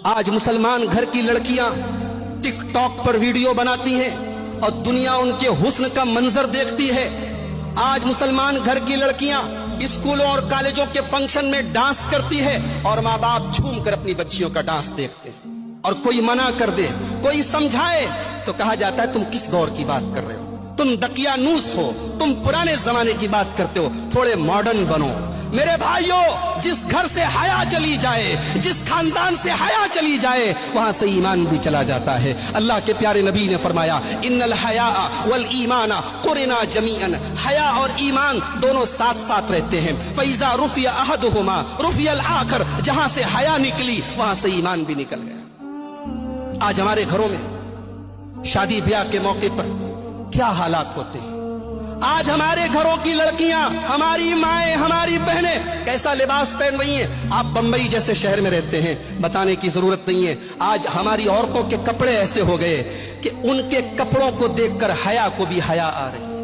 آج مسلمان گھر کی لڑکیاں ٹک ٹاک پر ویڈیو بناتی ہیں اور دنیا ان کے حسن کا منظر دیکھتی ہے. آج مسلمان گھر کی لڑکیاں اسکولوں اور کالجوں کے فنکشن میں ڈانس کرتی ہے اور ماں باپ جھوم کر اپنی بچیوں کا ڈانس دیکھتے ہیں. اور کوئی منع کر دے, کوئی سمجھائے تو کہا جاتا ہے تم کس دور کی بات کر رہے ہو, تم دقیانوس ہو, تم پرانے زمانے کی بات کرتے ہو, تھوڑے ماڈرن بنو. میرے بھائیوں, جس گھر سے حیا چلی جائے, جس خاندان سے حیا چلی جائے, وہاں سے ایمان بھی چلا جاتا ہے. اللہ کے پیارے نبی نے فرمایا ان الحیاء والایمان قرنا جمیعا, حیا اور ایمان دونوں ساتھ ساتھ رہتے ہیں. فاذا رفع احدهما رفع الاخر, جہاں سے حیا نکلی وہاں سے ایمان بھی نکل گیا. آج ہمارے گھروں میں شادی بیاہ کے موقع پر کیا حالات ہوتے ہیں. آج ہمارے گھروں کی لڑکیاں, ہماری مائیں, ہماری بہنیں کیسا لباس پہن رہی ہیں. آپ بمبئی جیسے شہر میں رہتے ہیں, بتانے کی ضرورت نہیں ہے. آج ہماری عورتوں کے کپڑے ایسے ہو گئے کہ ان کے کپڑوں کو دیکھ کر حیا کو بھی حیا آ رہی.